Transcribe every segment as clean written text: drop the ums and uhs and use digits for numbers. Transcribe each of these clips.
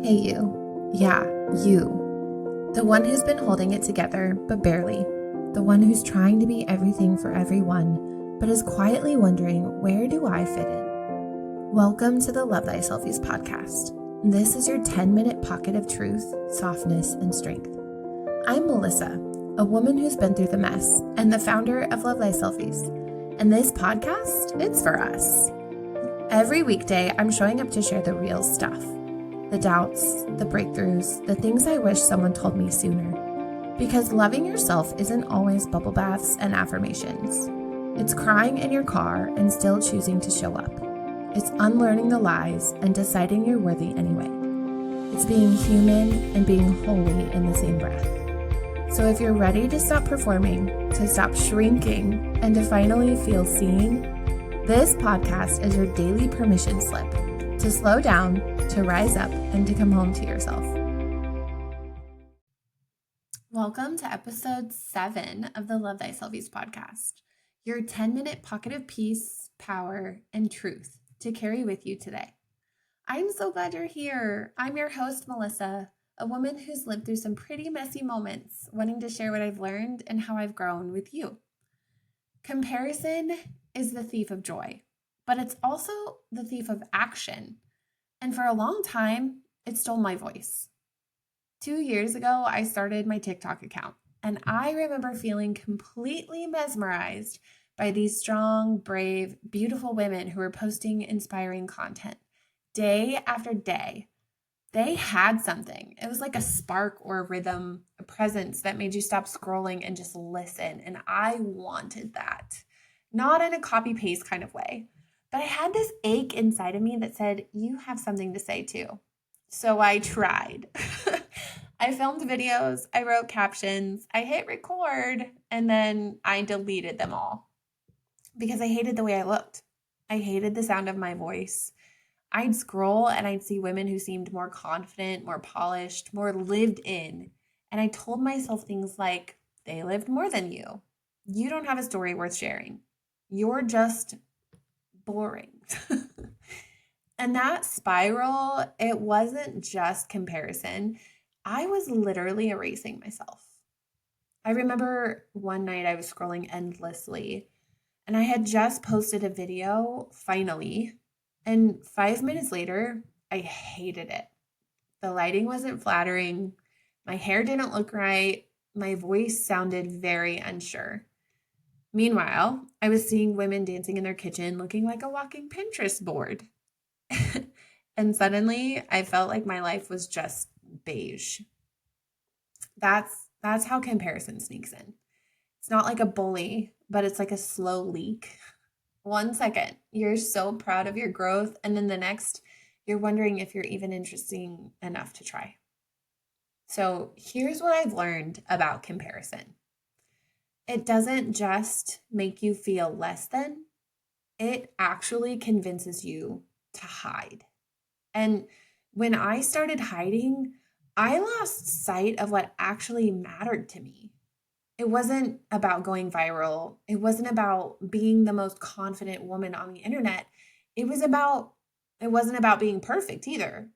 Hey you. Yeah, you. The one who's been holding it together, but barely. The one who's trying to be everything for everyone, but is quietly wondering, where do I fit in? Welcome to the LoveThySelfies podcast. This is your 10-minute pocket of truth, softness, and strength. I'm Melissa, a woman who's been through the mess, and the founder of LoveThySelfies. And this podcast, it's for us. Every weekday, I'm showing up to share the real stuff. The doubts, the breakthroughs, the things I wish someone told me sooner. Because loving yourself isn't always bubble baths and affirmations. It's crying in your car and still choosing to show up. It's unlearning the lies and deciding you're worthy anyway. It's being human and being holy in the same breath. So if you're ready to stop performing, to stop shrinking, and to finally feel seen, this podcast is your daily permission slip to slow down, to rise up, and to come home to yourself. Welcome to episode 7 of the LoveThySelfies podcast, your 10-minute pocket of peace, power, and truth to carry with you today. I'm so glad you're here. I'm your host, Melissa, a woman who's lived through some pretty messy moments, wanting to share what I've learned and how I've grown with you. Comparison is the thief of joy, but it's also the thief of action. And for a long time, it stole my voice. 2 years ago, I started my TikTok account, and I remember feeling completely mesmerized by these strong, brave, beautiful women who were posting inspiring content day after day. They had something. It was like a spark or a rhythm, a presence that made you stop scrolling and just listen. And I wanted that. Not in a copy-paste kind of way, but I had this ache inside of me that said, you have something to say too. So I tried. I filmed videos, I wrote captions, I hit record, and then I deleted them all because I hated the way I looked. I hated the sound of my voice. I'd scroll and I'd see women who seemed more confident, more polished, more lived in. And I told myself things like, they lived more than you. You don't have a story worth sharing. You're just boring. And that spiral, it wasn't just comparison. I was literally erasing myself. I remember one night I was scrolling endlessly and I had just posted a video, finally, and 5 minutes later, I hated it. The lighting wasn't flattering. My hair didn't look right. My voice sounded very unsure. Meanwhile, I was seeing women dancing in their kitchen looking like a walking Pinterest board. And suddenly, I felt like my life was just beige. That's how comparison sneaks in. It's not like a bully, but it's like a slow leak. 1 second, you're so proud of your growth, and then the next, you're wondering if you're even interesting enough to try. So here's what I've learned about comparison. It doesn't just make you feel less than, it actually convinces you to hide. And when I started hiding, I lost sight of what actually mattered to me. It wasn't about going viral. It wasn't about being the most confident woman on the internet. It wasn't about being perfect either.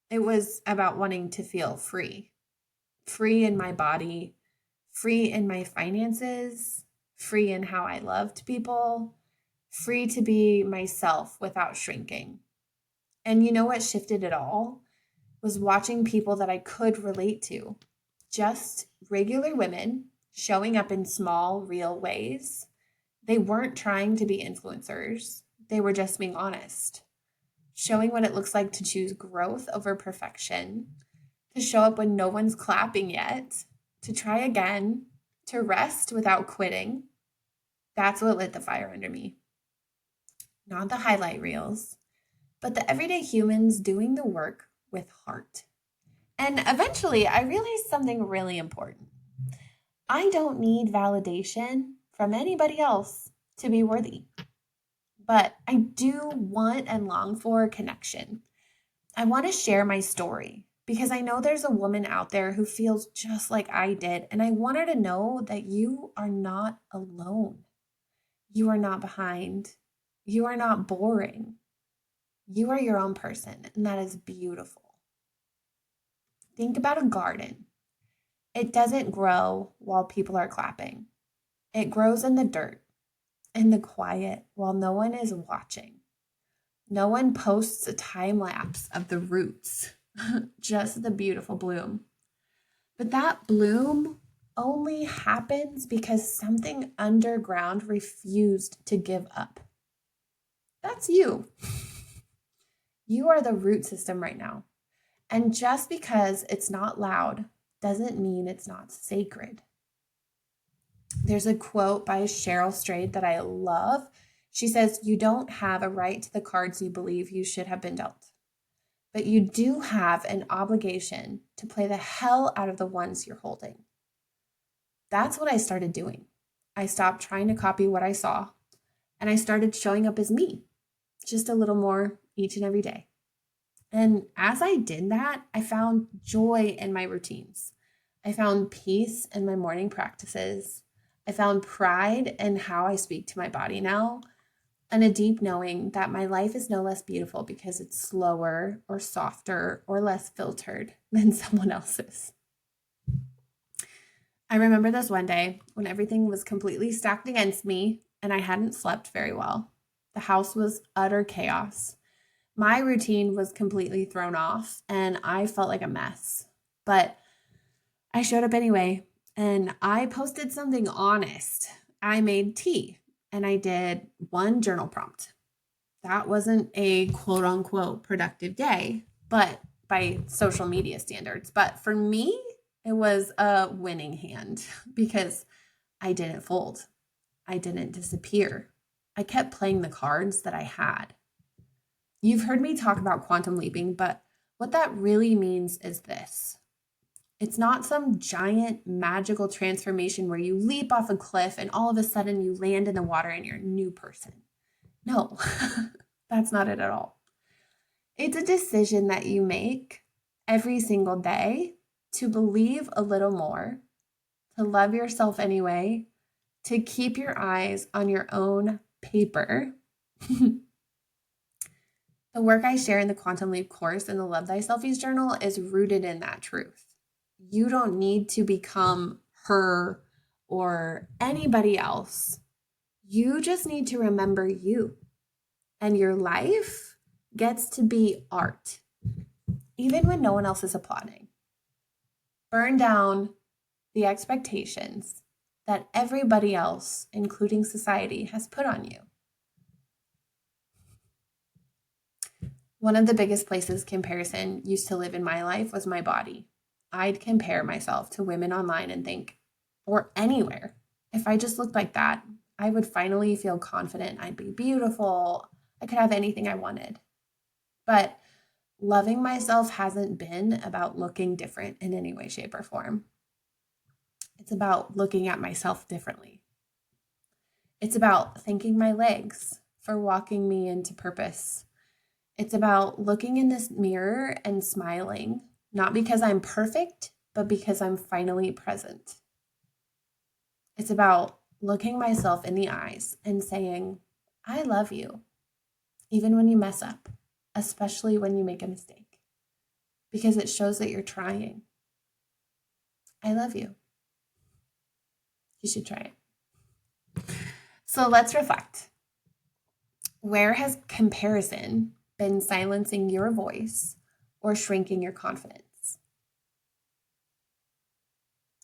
It was about wanting to feel free. Free in my body, free in my finances, free in how I loved people, free to be myself without shrinking. And you know what shifted it all? Was watching people that I could relate to. Just regular women showing up in small, real ways. They weren't trying to be influencers. They were just being honest. Showing what it looks like to choose growth over perfection. To show up when no one's clapping yet. To try again. To rest without quitting. That's what lit the fire under me. Not the highlight reels, but the everyday humans doing the work with heart. And eventually, I realized something really important. I don't need validation from anybody else to be worthy, but I do want and long for connection. I want to share my story because I know there's a woman out there who feels just like I did, and I want her to know that you are not alone. You are not behind. You are not boring. You are your own person, and that is beautiful. Think about a garden. It doesn't grow while people are clapping. It grows in the dirt, in the quiet, while no one is watching. No one posts a time lapse of the roots, just the beautiful bloom. But that bloom only happens because something underground refused to give up. That's you. You are the root system right now. And just because it's not loud doesn't mean it's not sacred. There's a quote by Cheryl Strayed that I love. She says, "You don't have a right to the cards you believe you should have been dealt, but you do have an obligation to play the hell out of the ones you're holding." That's what I started doing. I stopped trying to copy what I saw, and I started showing up as me, just a little more each and every day. And as I did that, I found joy in my routines. I found peace in my morning practices. I found pride in how I speak to my body now, and a deep knowing that my life is no less beautiful because it's slower or softer or less filtered than someone else's. I remember this one day when everything was completely stacked against me and I hadn't slept very well. The house was utter chaos. My routine was completely thrown off and I felt like a mess. But I showed up anyway and I posted something honest. I made tea and I did one journal prompt. That wasn't a quote unquote productive day, but by social media standards. But for me, it was a winning hand because I didn't fold. I didn't disappear. I kept playing the cards that I had. You've heard me talk about quantum leaping, but what that really means is this. It's not some giant magical transformation where you leap off a cliff and all of a sudden you land in the water and you're a new person. No, that's not it at all. It's a decision that you make every single day to believe a little more, to love yourself anyway, to keep your eyes on your own paper. The work I share in the Quantum Leap course and the Love Thyselfies journal is rooted in that truth. You don't need to become her or anybody else. You just need to remember you. And your life gets to be art, even when no one else is applauding. Burn down the expectations that everybody else, including society, has put on you. One of the biggest places comparison used to live in my life was my body. I'd compare myself to women online and think, or anywhere, if I just looked like that, I would finally feel confident I'd be beautiful. I could have anything I wanted. But loving myself hasn't been about looking different in any way, shape, or form. It's about looking at myself differently. It's about thanking my legs for walking me into purpose. It's about looking in this mirror and smiling, not because I'm perfect, but because I'm finally present. It's about looking myself in the eyes and saying, I love you, even when you mess up, especially when you make a mistake, because it shows that you're trying. I love you. You should try it. So let's reflect. Where has comparison been silencing your voice or shrinking your confidence?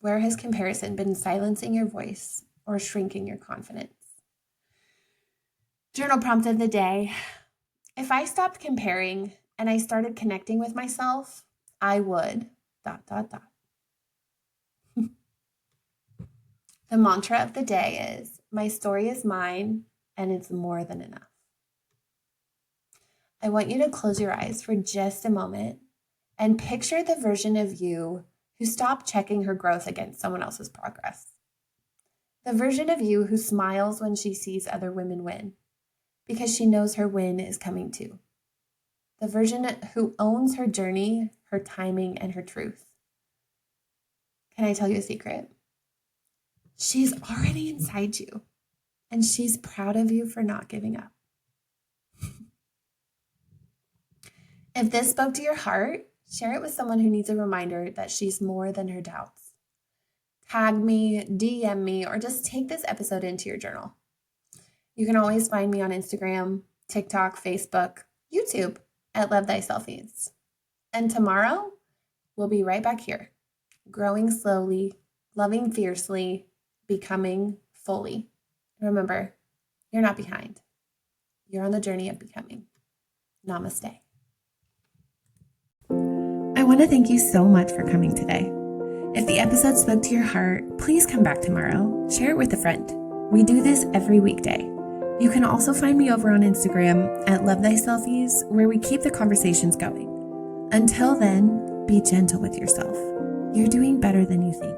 Where has comparison been silencing your voice or shrinking your confidence? Journal prompt of the day. If I stopped comparing and I started connecting with myself, I would ... The mantra of the day is, my story is mine and it's more than enough. I want you to close your eyes for just a moment and picture the version of you who stopped checking her growth against someone else's progress. The version of you who smiles when she sees other women win because she knows her win is coming too. The version who owns her journey, her timing, and her truth. Can I tell you a secret? She's already inside you, and she's proud of you for not giving up. If this spoke to your heart, Share it with someone who needs a reminder that she's more than her doubts. Tag me, DM me, or just take this episode into your journal. You can always find me on Instagram, TikTok, Facebook, YouTube at LoveThySelfies. And tomorrow, we'll be right back here, growing slowly, loving fiercely, becoming fully. Remember, you're not behind. You're on the journey of becoming. Namaste. I want to thank you so much for coming today. If the episode spoke to your heart, please come back tomorrow. Share it with a friend. We do this every weekday. You can also find me over on Instagram at LoveThySelfies, where we keep the conversations going. Until then, be gentle with yourself. You're doing better than you think.